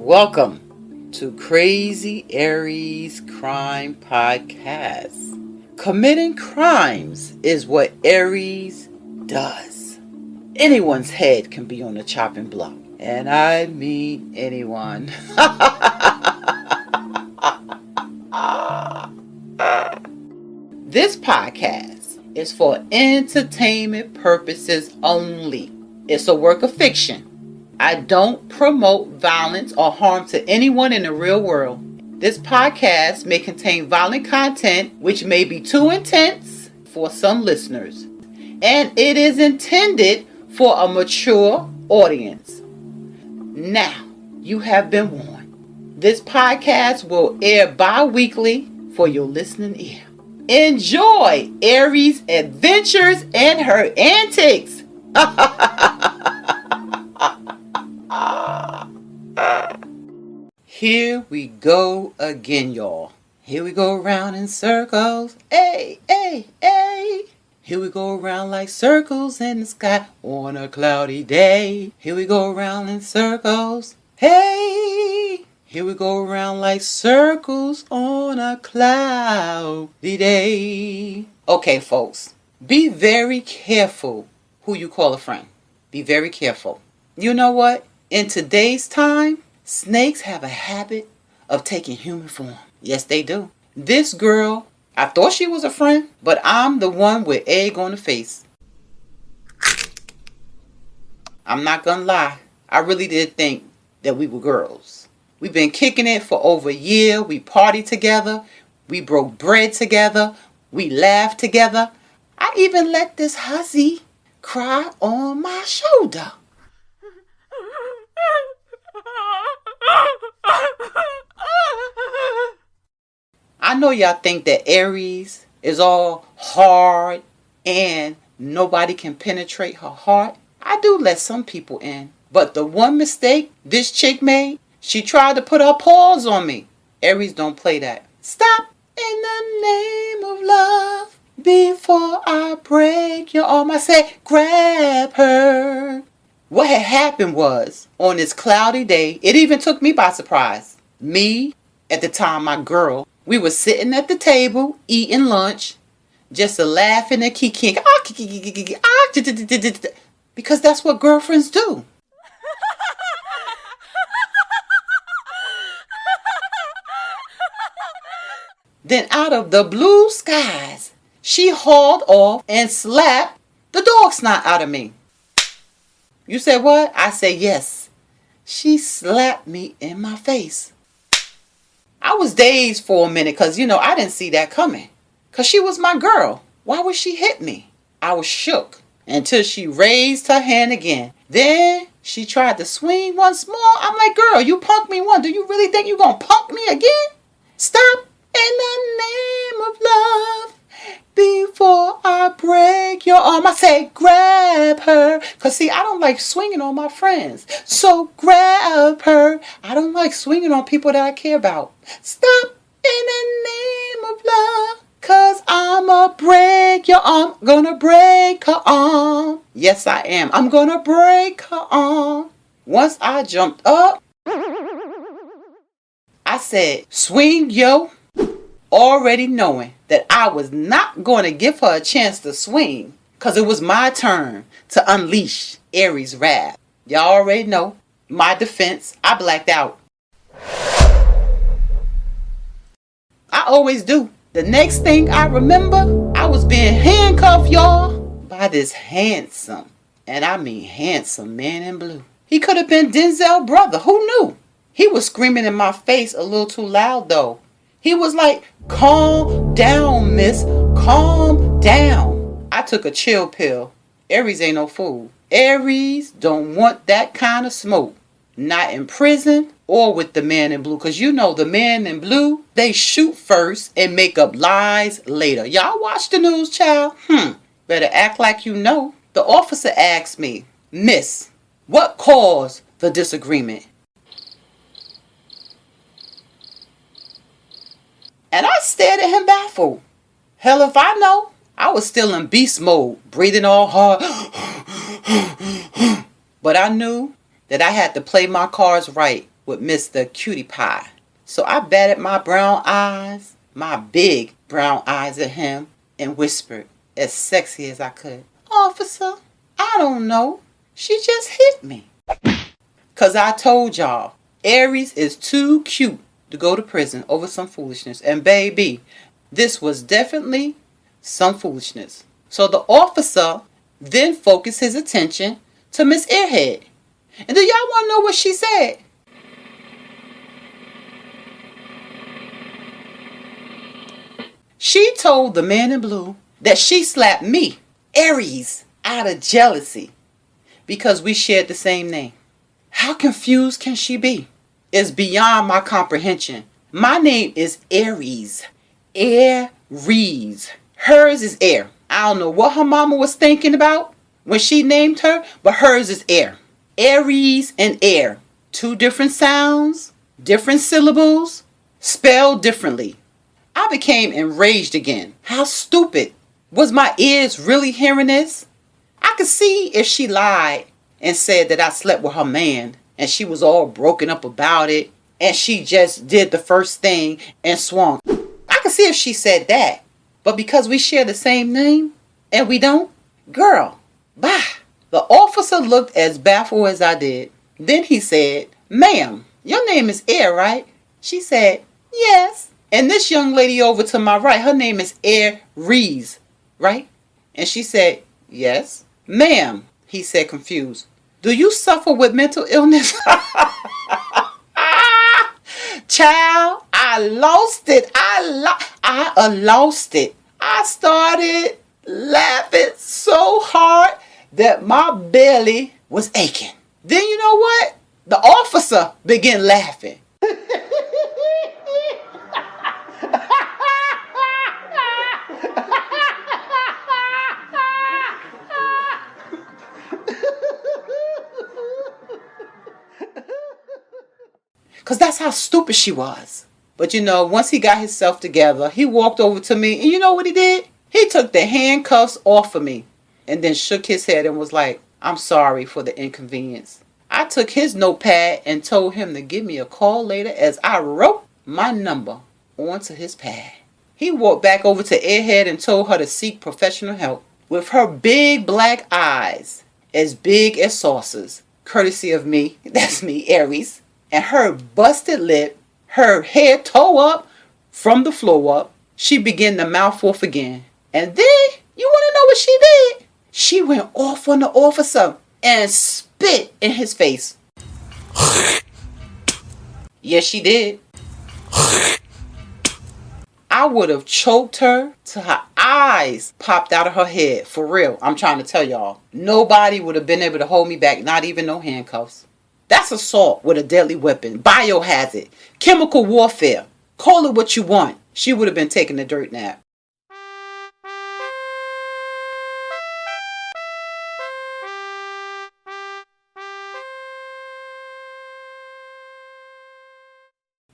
Welcome to Crazy Aries Crime Podcast. Committing crimes is what Aries does. Anyone's head can be on the chopping block. And I mean anyone. This podcast is for entertainment purposes only. It's a work of fiction. I don't promote violence or harm to anyone in the real world. This podcast may contain violent content which may be too intense for some listeners, and it is intended for a mature audience. Now, you have been warned. This podcast will air bi-weekly for your listening ear. Enjoy Aries' adventures and her antics. Here we go again, y'all. Here we go around in circles. Hey, hey, hey. Here we go around like circles in the sky on a cloudy day. Here we go around in circles. Hey. Here we go around like circles on a cloudy day. Okay, folks. Be very careful who you call a friend. Be very careful. You know what? In today's time, snakes have a habit of taking human form. Yes, they do. This girl, I thought she was a friend, but I'm the one with egg on the face. I'm not gonna lie. I really did think that we were girls. We've been kicking it for over a year. We partied together. We broke bread together. We laughed together. I even let this hussy cry on my shoulder. I know y'all think that Aries is all hard and nobody can penetrate her heart. I do let some people in. But the one mistake this chick made, she tried to put her paws on me. Aries don't play that. Stop in the name of love before I break your arm. I said, grab her. What had happened was, on this cloudy day, it even took me by surprise. Me, at the time, my girl, we were sitting at the table, eating lunch, just laughing and kikiing. Because that's what girlfriends do. Then out of the blue skies, she hauled off and slapped the dog snot out of me. You said what? I said yes. She slapped me in my face. I was dazed for a minute because, I didn't see that coming. Because she was my girl. Why would she hit me? I was shook until she raised her hand again. Then she tried to swing once more. I'm like, girl, you punked me once. Do you really think you're going to punk me again? Stop in the name of love before I break your arm. I say, grab her. Because, see, I don't like swinging on my friends. So grab her. I don't like swinging on people that I care about. Stop in the name of love. Because I'ma break your arm. Gonna break her arm. Yes, I am. I'm gonna break her arm. Once I jumped up, I said, swing, yo. Already knowing that I was not going to give her a chance to swing because it was my turn to unleash Aries' wrath. Y'all already know my defense. I blacked out. I always do. The next thing I remember, I was being handcuffed, y'all, by this handsome, and I mean handsome man in blue. He could have been Denzel's brother. Who knew? He was screaming in my face a little too loud though. He was like, calm down, miss. Calm down. I took a chill pill. Aries ain't no fool. Aries don't want that kind of smoke. Not in prison or with the man in blue. Because the man in blue, they shoot first and make up lies later. Y'all watch the news, child? Better act like you know. The officer asked me, Miss, what caused the disagreement? And I stared at him baffled. Hell if I know. I was still in beast mode, breathing all hard. But I knew that I had to play my cards right. with Mr. Cutie Pie. So I batted my brown eyes, my big brown eyes at him and whispered as sexy as I could, "Officer, I don't know. She just hit me." 'Cause I told y'all, Aries is too cute to go to prison over some foolishness. And baby, this was definitely some foolishness. So the officer then focused his attention to Miss Airhead. And do y'all want to know what she said? She told the man in blue that she slapped me, Aries, out of jealousy because we shared the same name. How confused can she be? It's beyond my comprehension. My name is Aries. Aries. Hers is Air. I don't know what her mama was thinking about when she named her, but hers is Air. Aries and Air. Two different sounds, different syllables, spelled differently. I became enraged again. How stupid. Was my ears really hearing this? I could see if she lied and said that I slept with her man and she was all broken up about it and she just did the first thing and swung. I could see if she said that. But because we share the same name and we don't, girl, bah. The officer looked as baffled as I did. Then he said, "Ma'am, your name is Air, right?" She said, "Yes." And this young lady over to my right, her name is Aries, right? And she said, "Yes." "Ma'am," he said confused, "do you suffer with mental illness?" Child, I lost it. I lost it. I started laughing so hard that my belly was aching. Then you know what? The officer began laughing. Because that's how stupid she was. But you know, once he got himself together, he walked over to me and you know what he did? He took the handcuffs off of me and then shook his head and was like, "I'm sorry for the inconvenience." I took his notepad and told him to give me a call later as I wrote my number onto his pad. He walked back over to Airhead and told her to seek professional help. With her big black eyes, as big as saucers, courtesy of me, that's me, Aries, and her busted lip, her hair toe up from the floor up, she began to mouth off again. And then, you want to know what she did? She went off on the officer and spit in his face. Yes, she did. I would have choked her till her eyes popped out of her head. For real, I'm trying to tell y'all. Nobody would have been able to hold me back, not even no handcuffs. That's assault with a deadly weapon, biohazard, chemical warfare. Call it what you want. She would have been taking a dirt nap.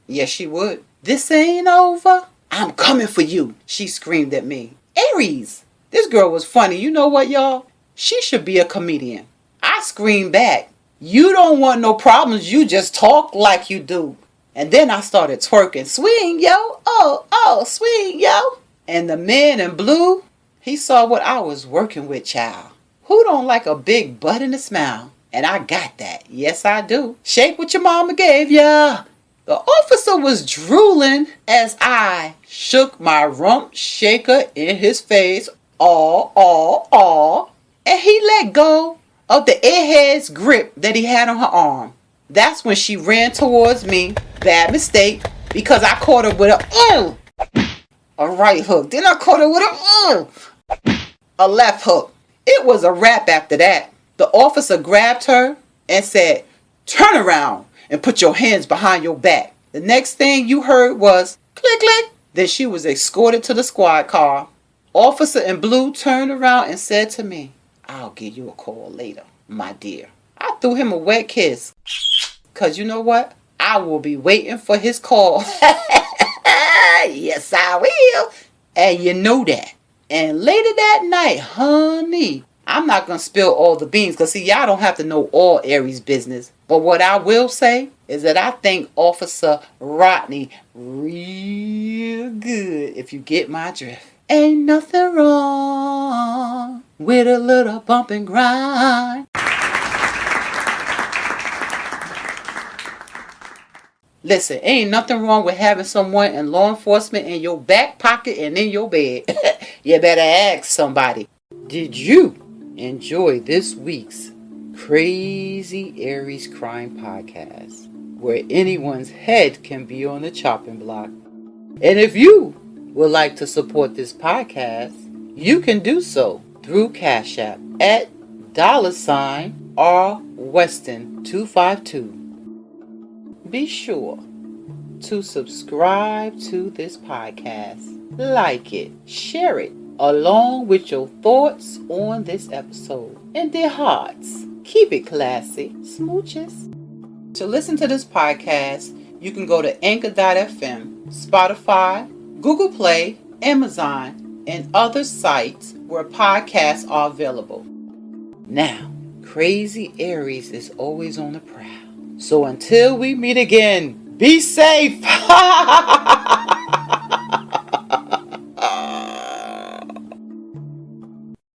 Yes, she would. "This ain't over. I'm coming for you," she screamed at me. Aries. This girl was funny. You know what, y'all? She should be a comedian. I screamed back, "You don't want no problems. You just talk like you do." And then I started twerking. "Swing, yo. Oh, swing, yo." And the man in blue, he saw what I was working with, child. Who don't like a big butt and a smile? And I got that. Yes, I do. Shake what your mama gave ya. The officer was drooling as I shook my rump shaker in his face. And he let go of the airhead's grip that he had on her arm. That's when she ran towards me. Bad mistake, because I caught her with a right hook. Then I caught her with a left hook. It was a wrap after that. The officer grabbed her and said, "Turn around and put your hands behind your back." The next thing you heard was click, click. Then she was escorted to the squad car. Officer in blue turned around and said to me, "I'll give you a call later, my dear." I threw him a wet kiss. Because you know what? I will be waiting for his call. Yes, I will. And you know that. And later that night, honey, I'm not going to spill all the beans. Because see, y'all don't have to know all Aries business. But what I will say, is that I think Officer Rodney real good, if you get my drift. Ain't nothing wrong with a little bump and grind. Listen, ain't nothing wrong with having someone in law enforcement in your back pocket and in your bed. You better ask somebody. Did you enjoy this week's Crazy Aries Crime Podcast, where anyone's head can be on the chopping block? And if you would like to support this podcast, you can do so through Cash App at $RWeston252. Be sure to subscribe to this podcast, like it, share it, along with your thoughts on this episode. And dear hearts, keep it classy. Smooches. To listen to this podcast, you can go to Anchor.fm, Spotify, Google Play, Amazon, and other sites where podcasts are available. Now, Crazy Aries is always on the prowl. So until we meet again, be safe.